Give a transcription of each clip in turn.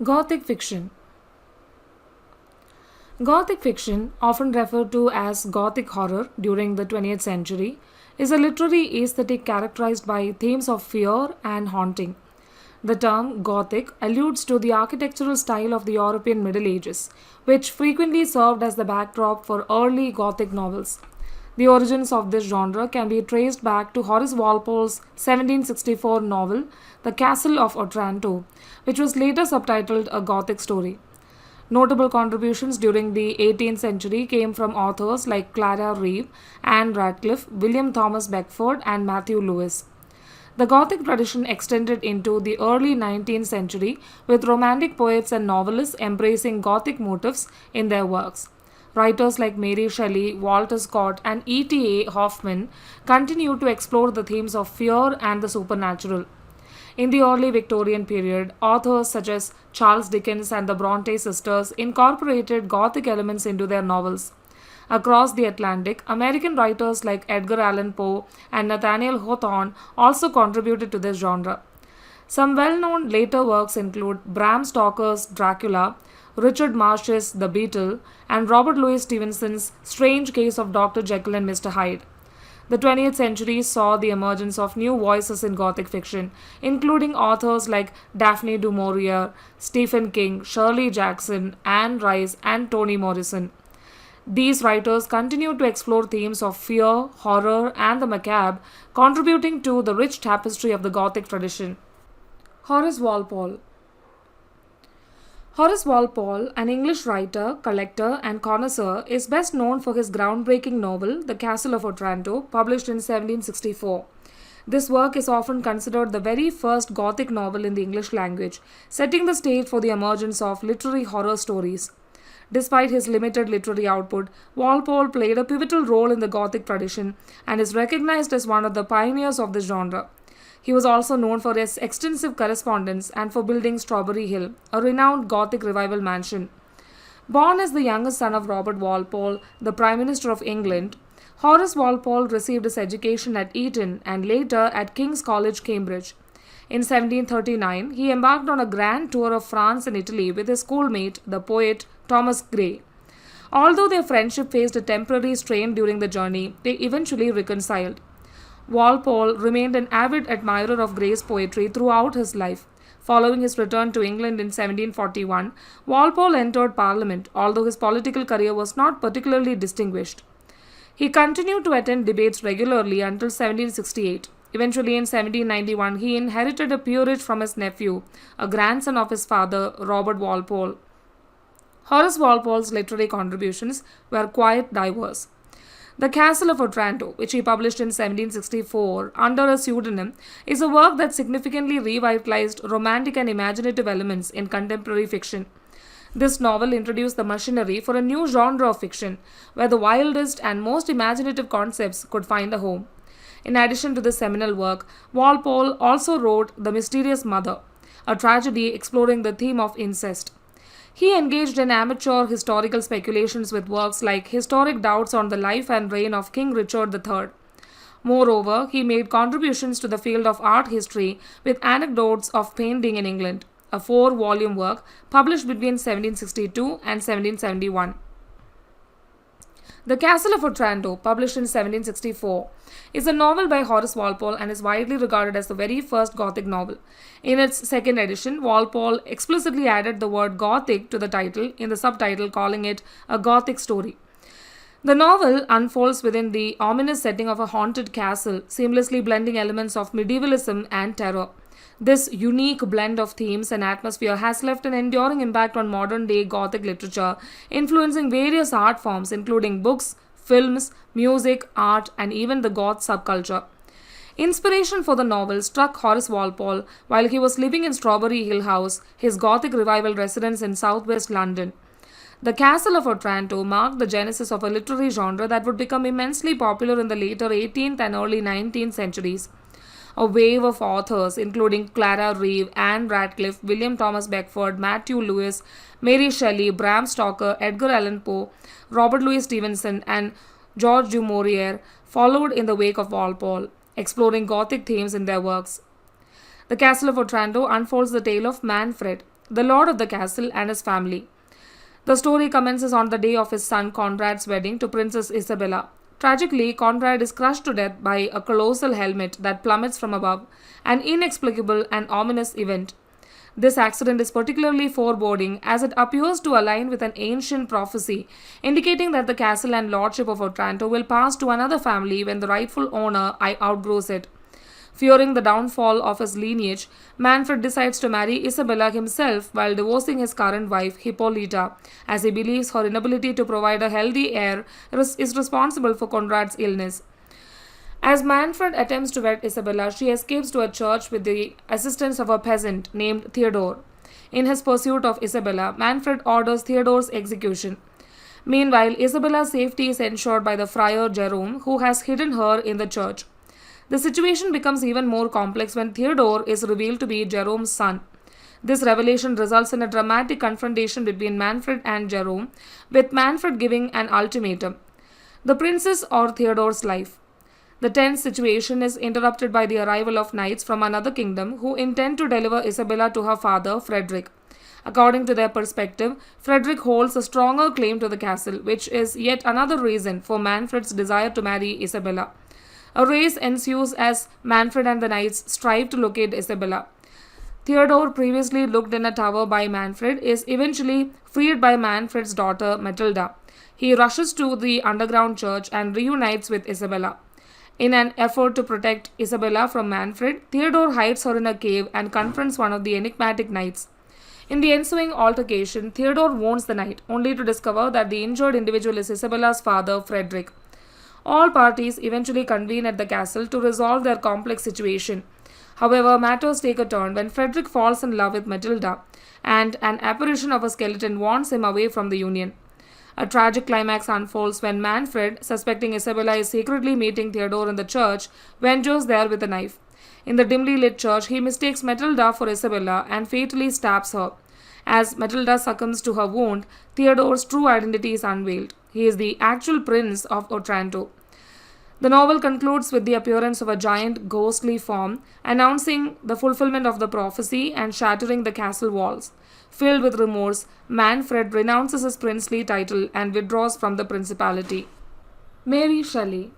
Gothic fiction. Gothic fiction, often referred to as Gothic horror during the 20th century, is a literary aesthetic characterized by themes of fear and haunting. The term Gothic alludes to the architectural style of the European Middle Ages, which frequently served as the backdrop for early Gothic novels. The origins of this genre can be traced back to Horace Walpole's 1764 novel, The Castle of Otranto, which was later subtitled A Gothic Story. Notable contributions during the 18th century came from authors like Clara Reeve, Anne Radcliffe, William Thomas Beckford, and Mathew Lewis. The Gothic tradition extended into the early 19th century, with romantic poets and novelists embracing Gothic motifs in their works. Writers like Mary Shelley, Walter Scott, and E.T.A. Hoffman continued to explore the themes of fear and the supernatural. In the early Victorian period, authors such as Charles Dickens and the Bronte sisters incorporated Gothic elements into their novels. Across the Atlantic, American writers like Edgar Allan Poe and Nathaniel Hawthorne also contributed to this genre. Some well known later works include Bram Stoker's Dracula, Richard Marsh's The Beetle, and Robert Louis Stevenson's Strange Case of Dr. Jekyll and Mr. Hyde. The 20th century saw the emergence of new voices in Gothic fiction, including authors like Daphne du Maurier, Stephen King, Shirley Jackson, Anne Rice, and Toni Morrison. These writers continued to explore themes of fear, horror, and the macabre, contributing to the rich tapestry of the Gothic tradition. Horace Walpole. Horace Walpole, an English writer, collector, and connoisseur, is best known for his groundbreaking novel, The Castle of Otranto, published in 1764. This work is often considered the very first Gothic novel in the English language, setting the stage for the emergence of literary horror stories. Despite his limited literary output, Walpole played a pivotal role in the Gothic tradition and is recognized as one of the pioneers of this genre. He was also known for his extensive correspondence and for building Strawberry Hill, a renowned Gothic revival mansion. Born as the youngest son of Robert Walpole, the Prime Minister of England, Horace Walpole received his education at Eton and later at King's College, Cambridge. In 1739, he embarked on a grand tour of France and Italy with his schoolmate, the poet Thomas Gray. Although their friendship faced a temporary strain during the journey, they eventually reconciled. Walpole remained an avid admirer of Gray's poetry throughout his life. Following his return to England in 1741, Walpole entered Parliament, although his political career was not particularly distinguished. He continued to attend debates regularly until 1768. Eventually, in 1791, he inherited a peerage from his nephew, a grandson of his father, Robert Walpole. Horace Walpole's literary contributions were quite diverse. The Castle of Otranto, which he published in 1764 under a pseudonym, is a work that significantly revitalized romantic and imaginative elements in contemporary fiction. This novel introduced the machinery for a new genre of fiction, where the wildest and most imaginative concepts could find a home. In addition to this seminal work, Walpole also wrote The Mysterious Mother, a tragedy exploring the theme of incest. He engaged in amateur historical speculations with works like Historic Doubts on the Life and Reign of King Richard III. Moreover, he made contributions to the field of art history with Anecdotes of Painting in England, a 4-volume work published between 1762 and 1771. The Castle of Otranto, published in 1764, is a novel by Horace Walpole and is widely regarded as the very first Gothic novel. In its second edition, Walpole explicitly added the word Gothic to the title in the subtitle, calling it a Gothic story. The novel unfolds within the ominous setting of a haunted castle, seamlessly blending elements of medievalism and terror. This unique blend of themes and atmosphere has left an enduring impact on modern-day Gothic literature, influencing various art forms including books, films, music, art, and even the Goth subculture. Inspiration for the novel struck Horace Walpole while he was living in Strawberry Hill House, his Gothic revival residence in southwest London. The Castle of Otranto marked the genesis of a literary genre that would become immensely popular in the later 18th and early 19th centuries. A wave of authors, including Clara Reeve, Anne Radcliffe, William Thomas Beckford, Mathew Lewis, Mary Shelley, Bram Stoker, Edgar Allan Poe, Robert Louis Stevenson, and George du Maurier, followed in the wake of Walpole, exploring Gothic themes in their works. The Castle of Otranto unfolds the tale of Manfred, the lord of the castle, and his family. The story commences on the day of his son Conrad's wedding to Princess Isabella. Tragically, Conrad is crushed to death by a colossal helmet that plummets from above, an inexplicable and ominous event. This accident is particularly foreboding as it appears to align with an ancient prophecy indicating that the castle and lordship of Otranto will pass to another family when the rightful owner outgrows it. Fearing the downfall of his lineage, Manfred decides to marry Isabella himself while divorcing his current wife, Hippolyta, as he believes her inability to provide a healthy heir is responsible for Conrad's illness. As Manfred attempts to wed Isabella, she escapes to a church with the assistance of a peasant named Theodore. In his pursuit of Isabella, Manfred orders Theodore's execution. Meanwhile, Isabella's safety is ensured by the friar Jerome, who has hidden her in the church. The situation becomes even more complex when Theodore is revealed to be Jerome's son. This revelation results in a dramatic confrontation between Manfred and Jerome, with Manfred giving an ultimatum: the princess or Theodore's life. The tense situation is interrupted by the arrival of knights from another kingdom who intend to deliver Isabella to her father, Frederick. According to their perspective, Frederick holds a stronger claim to the castle, which is yet another reason for Manfred's desire to marry Isabella. A race ensues as Manfred and the knights strive to locate Isabella. Theodore, previously looked in a tower by Manfred, is eventually freed by Manfred's daughter Matilda. He rushes to the underground church and reunites with Isabella. In an effort to protect Isabella from Manfred, Theodore hides her in a cave and confronts one of the enigmatic knights. In the ensuing altercation, Theodore warns the knight, only to discover that the injured individual is Isabella's father, Frederick. All parties eventually convene at the castle to resolve their complex situation. However, matters take a turn when Frederick falls in love with Matilda, and an apparition of a skeleton warns him away from the union. A tragic climax unfolds when Manfred, suspecting Isabella is secretly meeting Theodore in the church, ventures there with a knife. In the dimly lit church, he mistakes Matilda for Isabella and fatally stabs her. As Matilda succumbs to her wound, Theodore's true identity is unveiled. He is the actual prince of Otranto. The novel concludes with the appearance of a giant ghostly form, announcing the fulfillment of the prophecy and shattering the castle walls. Filled with remorse, Manfred renounces his princely title and withdraws from the principality. Mary Shelley.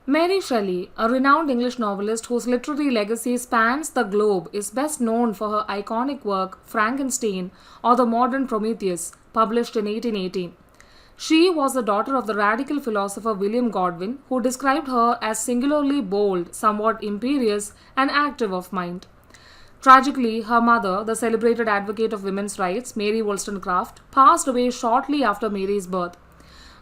Mary Shelley, a renowned English novelist whose literary legacy spans the globe, is best known for her iconic work Frankenstein or The Modern Prometheus, published in 1818. She was the daughter of the radical philosopher William Godwin, who described her as singularly bold, somewhat imperious, and active of mind. Tragically, her mother, the celebrated advocate of women's rights, Mary Wollstonecraft, passed away shortly after Mary's birth.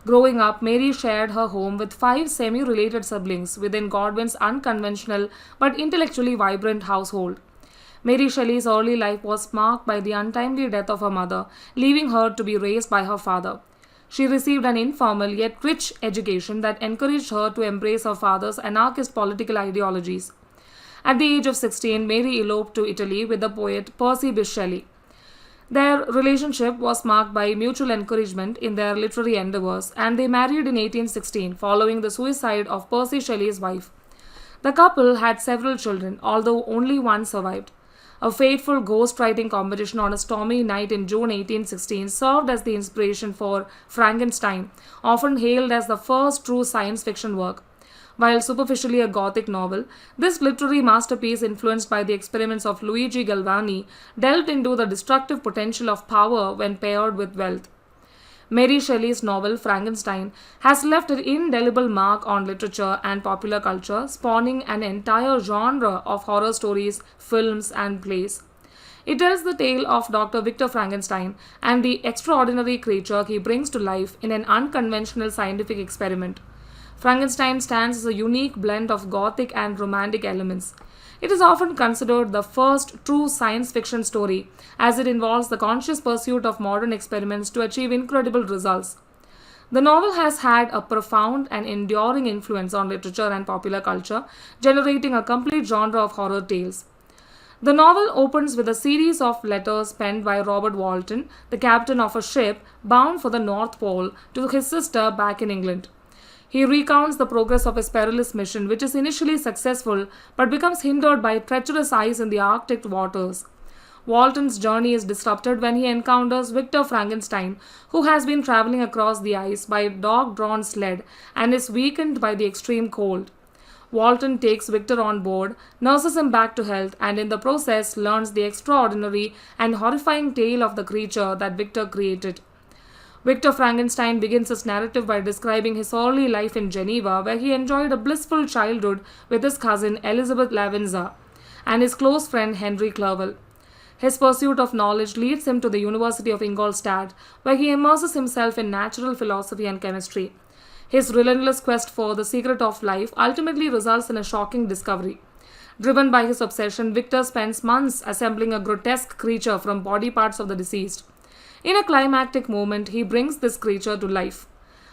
Growing up, Mary shared her home with 5 semi-related siblings within Godwin's unconventional but intellectually vibrant household. Mary Shelley's early life was marked by the untimely death of her mother, leaving her to be raised by her father. She received an informal yet rich education that encouraged her to embrace her father's anarchist political ideologies. At the age of 16, Mary eloped to Italy with the poet Percy Bysshe Shelley. Their relationship was marked by mutual encouragement in their literary endeavors, and they married in 1816 following the suicide of Percy Shelley's wife. The couple had several children, although only one survived. A fateful ghostwriting competition on a stormy night in June 1816 served as the inspiration for Frankenstein, often hailed as the first true science fiction work. While superficially a Gothic novel, this literary masterpiece, influenced by the experiments of Luigi Galvani, delved into the destructive potential of power when paired with wealth. Mary Shelley's novel Frankenstein has left an indelible mark on literature and popular culture, spawning an entire genre of horror stories, films, and plays. It tells the tale of Dr. Victor Frankenstein and the extraordinary creature he brings to life in an unconventional scientific experiment. Frankenstein stands as a unique blend of Gothic and romantic elements. It is often considered the first true science fiction story, as it involves the conscious pursuit of modern experiments to achieve incredible results. The novel has had a profound and enduring influence on literature and popular culture, generating a complete genre of horror tales. The novel opens with a series of letters penned by Robert Walton, the captain of a ship bound for the North Pole, to his sister back in England. He recounts the progress of his perilous mission, which is initially successful but becomes hindered by treacherous ice in the Arctic waters. Walton's journey is disrupted when he encounters Victor Frankenstein, who has been traveling across the ice by a dog-drawn sled and is weakened by the extreme cold. Walton takes Victor on board, nurses him back to health, and in the process learns the extraordinary and horrifying tale of the creature that Victor created. Victor Frankenstein begins his narrative by describing his early life in Geneva, where he enjoyed a blissful childhood with his cousin Elizabeth Lavenza and his close friend Henry Clerval. His pursuit of knowledge leads him to the University of Ingolstadt, where he immerses himself in natural philosophy and chemistry. His relentless quest for the secret of life ultimately results in a shocking discovery. Driven by his obsession, Victor spends months assembling a grotesque creature from body parts of the deceased. In a climactic moment, he brings this creature to life.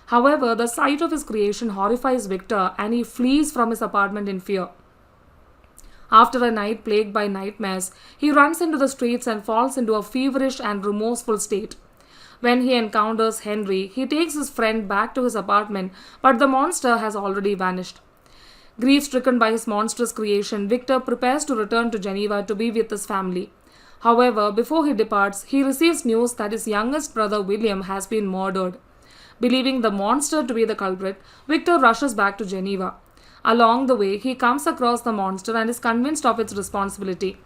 However, the sight of his creation horrifies Victor and he flees from his apartment in fear. After a night plagued by nightmares, he runs into the streets and falls into a feverish and remorseful state. When he encounters Henry, he takes his friend back to his apartment, but the monster has already vanished. Grief-stricken by his monstrous creation, Victor prepares to return to Geneva to be with his family. However, before he departs, he receives news that his youngest brother William has been murdered. Believing the monster to be the culprit, Victor rushes back to Geneva. Along the way, he comes across the monster and is convinced of its responsibility.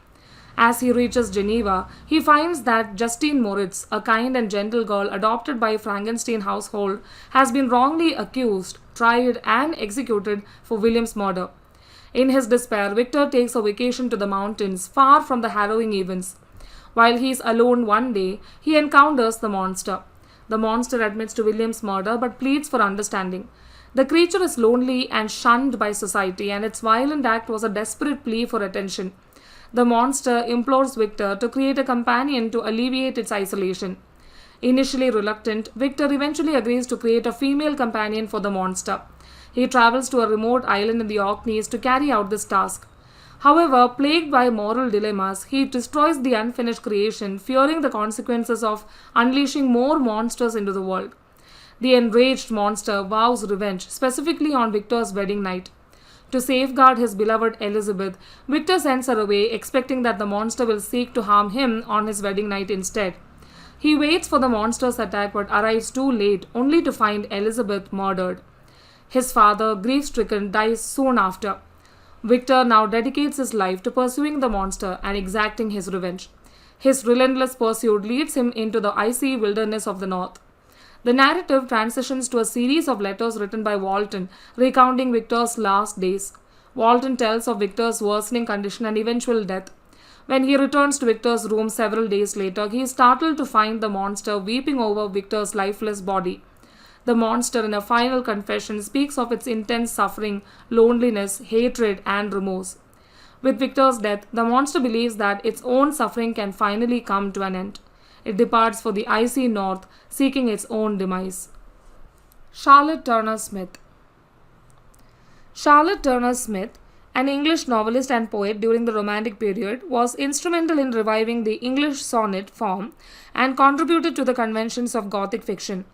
As he reaches Geneva, he finds that Justine Moritz, a kind and gentle girl adopted by a Frankenstein household, has been wrongly accused, tried, and executed for William's murder. In his despair, Victor takes a vacation to the mountains, far from the harrowing events. While he is alone one day, he encounters the monster. The monster admits to William's murder but pleads for understanding. The creature is lonely and shunned by society, and its violent act was a desperate plea for attention. The monster implores Victor to create a companion to alleviate its isolation. Initially reluctant, Victor eventually agrees to create a female companion for the monster. He travels to a remote island in the Orkneys to carry out this task. However, plagued by moral dilemmas, he destroys the unfinished creation, fearing the consequences of unleashing more monsters into the world. The enraged monster vows revenge, specifically on Victor's wedding night. To safeguard his beloved Elizabeth, Victor sends her away, expecting that the monster will seek to harm him on his wedding night instead. He waits for the monster's attack but arrives too late, only to find Elizabeth murdered. His father, grief-stricken, dies soon after. Victor now dedicates his life to pursuing the monster and exacting his revenge. His relentless pursuit leads him into the icy wilderness of the north. The narrative transitions to a series of letters written by Walton, recounting Victor's last days. Walton tells of Victor's worsening condition and eventual death. When he returns to Victor's room several days later, he is startled to find the monster weeping over Victor's lifeless body. The monster, in a final confession, speaks of its intense suffering, loneliness, hatred, and remorse. With Victor's death, the monster believes that its own suffering can finally come to an end. It departs for the icy north, seeking its own demise. Charlotte Turner Smith. Charlotte Turner Smith, an English novelist and poet during the Romantic period, was instrumental in reviving the English sonnet form and contributed to the conventions of Gothic fiction.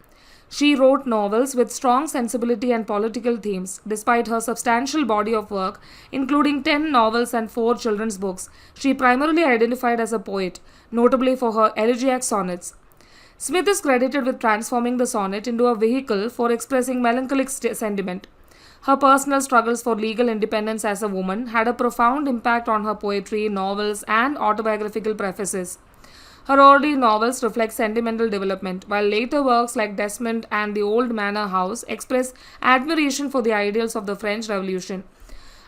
She wrote novels with strong sensibility and political themes. Despite her substantial body of work, including 10 novels and 4 children's books, she primarily identified as a poet, notably for her elegiac sonnets. Smith is credited with transforming the sonnet into a vehicle for expressing melancholic sentiment. Her personal struggles for legal independence as a woman had a profound impact on her poetry, novels, and autobiographical prefaces. Her early novels reflect sentimental development, while later works like Desmond and The Old Manor House express admiration for the ideals of the French Revolution.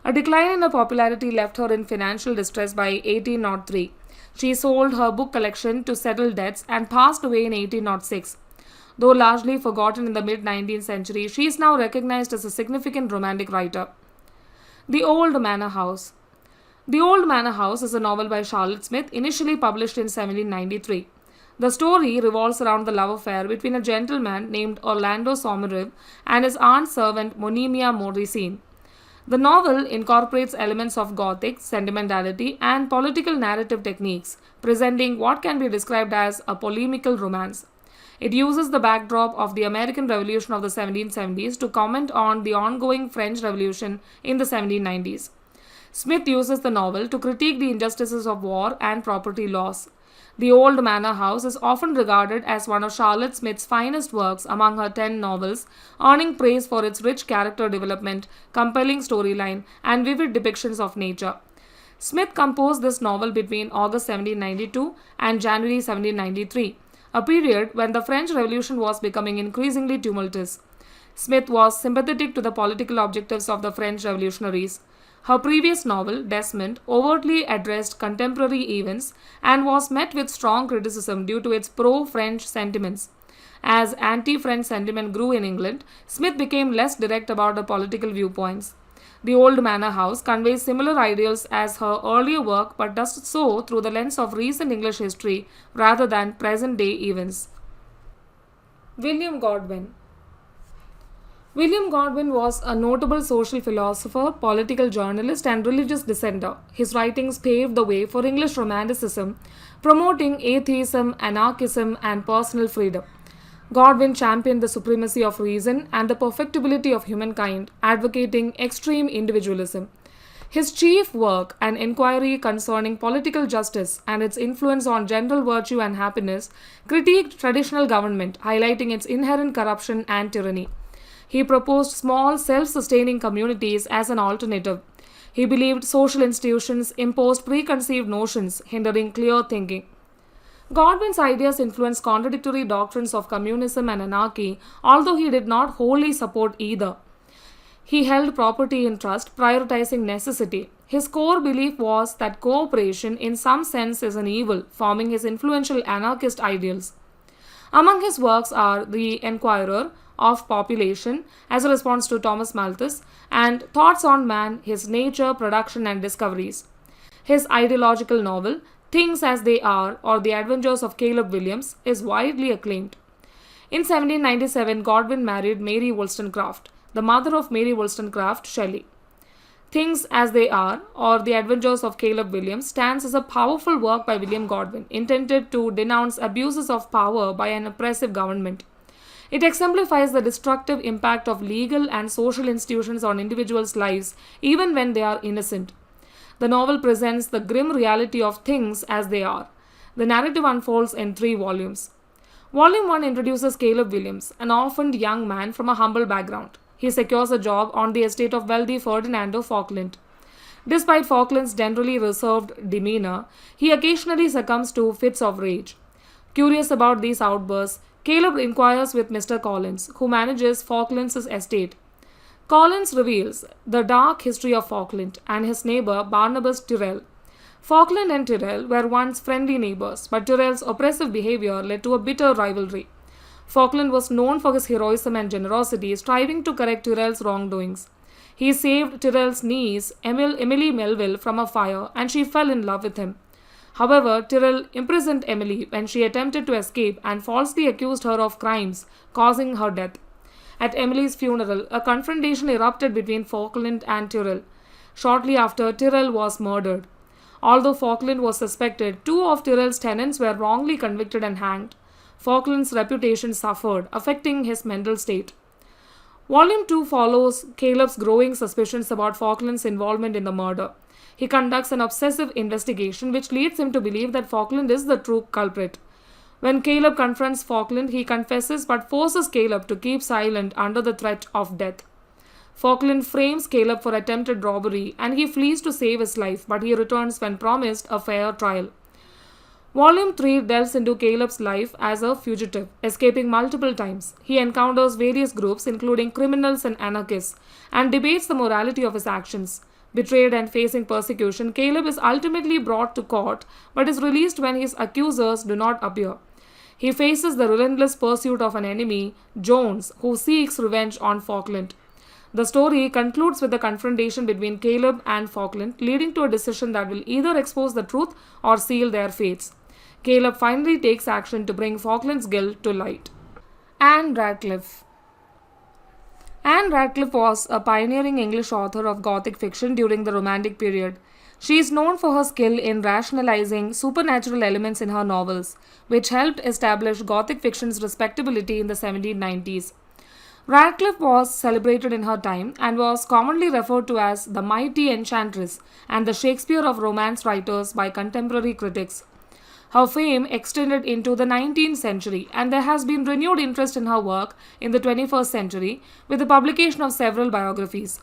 A decline in her popularity left her in financial distress by 1803. She sold her book collection to settle debts and passed away in 1806. Though largely forgotten in the mid-19th century, she is now recognized as a significant romantic writer. The Old Manor House. The Old Manor House is a novel by Charlotte Smith, initially published in 1793. The story revolves around the love affair between a gentleman named Orlando Somerive and his aunt servant Monimia Morricine. The novel incorporates elements of Gothic, sentimentality, and political narrative techniques, presenting what can be described as a polemical romance. It uses the backdrop of the American Revolution of the 1770s to comment on the ongoing French Revolution in the 1790s. Smith uses the novel to critique the injustices of war and property laws. The Old Manor House is often regarded as one of Charlotte Smith's finest works among her 10 novels, earning praise for its rich character development, compelling storyline, and vivid depictions of nature. Smith composed this novel between August 1792 and January 1793, a period when the French Revolution was becoming increasingly tumultuous. Smith was sympathetic to the political objectives of the French revolutionaries. Her previous novel, Desmond, overtly addressed contemporary events and was met with strong criticism due to its pro-French sentiments. As anti-French sentiment grew in England, Smith became less direct about her political viewpoints. The Old Manor House conveys similar ideals as her earlier work but does so through the lens of recent English history rather than present-day events. William Godwin. William Godwin was a notable social philosopher, political journalist, and religious dissenter. His writings paved the way for English Romanticism, promoting atheism, anarchism, and personal freedom. Godwin championed the supremacy of reason and the perfectibility of humankind, advocating extreme individualism. His chief work, An Inquiry Concerning Political Justice and its Influence on General Virtue and Happiness, critiqued traditional government, highlighting its inherent corruption and tyranny. He proposed small, self-sustaining communities as an alternative. He believed social institutions imposed preconceived notions, hindering clear thinking. Godwin's ideas influenced contradictory doctrines of communism and anarchy, although he did not wholly support either. He held property in trust, prioritizing necessity. His core belief was that cooperation in some sense is an evil, forming his influential anarchist ideals. Among his works are The Enquirer of Population, as a response to Thomas Malthus, and Thoughts on Man, His Nature, Production and Discoveries. His ideological novel, Things as They Are, or The Adventures of Caleb Williams, is widely acclaimed. In 1797, Godwin married Mary Wollstonecraft, the mother of Mary Wollstonecraft, Shelley. Things as They Are, or The Adventures of Caleb Williams, stands as a powerful work by William Godwin, intended to denounce abuses of power by an oppressive government. It exemplifies the destructive impact of legal and social institutions on individuals' lives, even when they are innocent. The novel presents the grim reality of things as they are. The narrative unfolds in 3 volumes. Volume 1 introduces Caleb Williams, an orphaned young man from a humble background. He secures a job on the estate of wealthy Ferdinando Falkland. Despite Falkland's generally reserved demeanor, he occasionally succumbs to fits of rage. Curious about these outbursts, Caleb inquires with Mr. Collins, who manages Falkland's estate. Collins reveals the dark history of Falkland and his neighbor Barnabas Tyrrell. Falkland and Tyrrell were once friendly neighbors, but Tyrrell's oppressive behavior led to a bitter rivalry. Falkland was known for his heroism and generosity, striving to correct Tyrrell's wrongdoings. He saved Tyrrell's niece, Emily Melville, from a fire, and she fell in love with him. However, Tyrrell imprisoned Emily when she attempted to escape and falsely accused her of crimes, causing her death. At Emily's funeral, a confrontation erupted between Falkland and Tyrrell. Shortly after, Tyrrell was murdered. Although Falkland was suspected, 2 of Tyrrell's tenants were wrongly convicted and hanged. Falkland's reputation suffered, affecting his mental state. Volume 2 follows Caleb's growing suspicions about Falkland's involvement in the murder. He conducts an obsessive investigation which leads him to believe that Falkland is the true culprit. When Caleb confronts Falkland, he confesses but forces Caleb to keep silent under the threat of death. Falkland frames Caleb for attempted robbery and he flees to save his life, but he returns when promised a fair trial. Volume 3 delves into Caleb's life as a fugitive, escaping multiple times. He encounters various groups, including criminals and anarchists, and debates the morality of his actions. Betrayed and facing persecution, Caleb is ultimately brought to court but is released when his accusers do not appear. He faces the relentless pursuit of an enemy, Jones, who seeks revenge on Falkland. The story concludes with a confrontation between Caleb and Falkland, leading to a decision that will either expose the truth or seal their fates. Caleb finally takes action to bring Falkland's guilt to light. Anne Radcliffe. Anne Radcliffe was a pioneering English author of Gothic fiction during the Romantic period. She is known for her skill in rationalizing supernatural elements in her novels, which helped establish Gothic fiction's respectability in the 1790s. Radcliffe was celebrated in her time and was commonly referred to as the mighty enchantress and the Shakespeare of romance writers by contemporary critics. Her fame extended into the 19th century, and there has been renewed interest in her work in the 21st century with the publication of several biographies.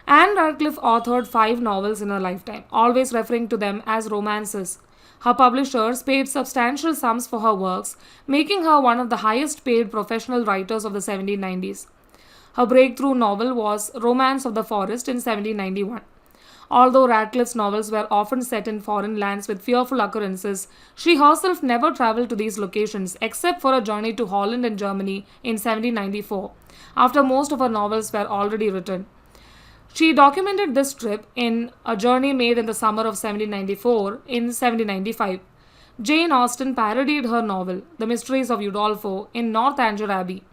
Anne Radcliffe authored 5 novels in her lifetime, always referring to them as romances. Her publishers paid substantial sums for her works, making her one of the highest paid professional writers of the 1790s. Her breakthrough novel was Romance of the Forest in 1791. Although Radcliffe's novels were often set in foreign lands with fearful occurrences, she herself never travelled to these locations except for a journey to Holland and Germany in 1794, after most of her novels were already written. She documented this trip in a journey made in the summer of 1794 in 1795. Jane Austen parodied her novel, The Mysteries of Udolpho, in Northanger Abbey.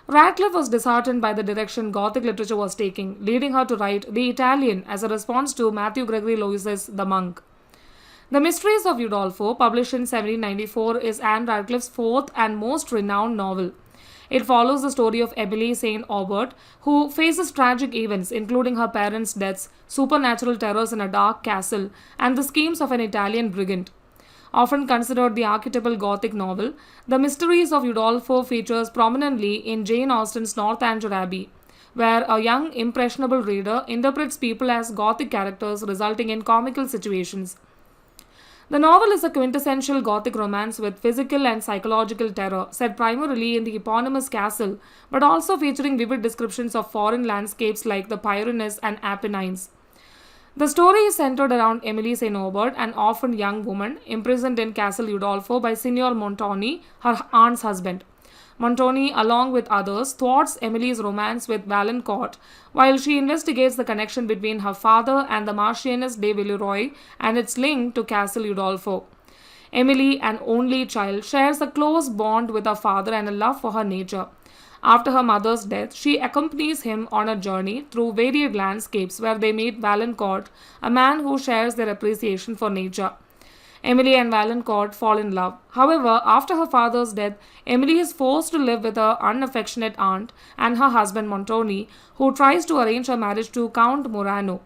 Radcliffe was disheartened by the direction Gothic literature was taking, leading her to write The Italian as a response to Mathew Gregory Lewis's The Monk. The Mysteries of Udolpho, published in 1794, is Anne Radcliffe's fourth and most renowned novel. It follows the story of Emily St. Aubert, who faces tragic events including her parents' deaths, supernatural terrors in a dark castle, and the schemes of an Italian brigand. Often considered the archetypal Gothic novel, The Mysteries of Udolpho features prominently in Jane Austen's Northanger Abbey, where a young, impressionable reader interprets people as Gothic characters, resulting in comical situations. The novel is a quintessential Gothic romance with physical and psychological terror, set primarily in the eponymous castle, but also featuring vivid descriptions of foreign landscapes like the Pyrenees and Apennines. The story is centered around Emily St. Aubert, an orphaned young woman imprisoned in Castle Udolpho by Signor Montoni, her aunt's husband. Montoni, along with others, thwarts Emily's romance with Valancourt, while she investigates the connection between her father and the Marchioness de Villeroy and its link to Castle Udolpho. Emily, an only child, shares a close bond with her father and a love for her nature. After her mother's death, she accompanies him on a journey through varied landscapes where they meet Valancourt, a man who shares their appreciation for nature. Emily and Valancourt fall in love. However, after her father's death, Emily is forced to live with her unaffectionate aunt and her husband Montoni, who tries to arrange her marriage to Count Morano.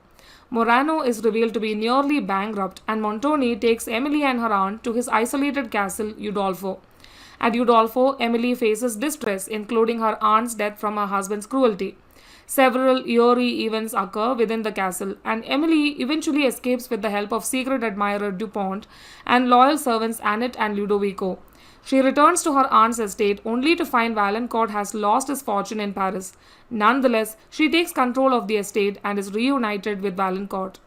Morano is revealed to be nearly bankrupt, and Montoni takes Emily and her aunt to his isolated castle, Udolpho. At Udolpho, Emily faces distress, including her aunt's death from her husband's cruelty. Several eerie events occur within the castle, and Emily eventually escapes with the help of secret admirer Dupont and loyal servants Annette and Ludovico. She returns to her aunt's estate only to find Valancourt has lost his fortune in Paris. Nonetheless, she takes control of the estate and is reunited with Valancourt.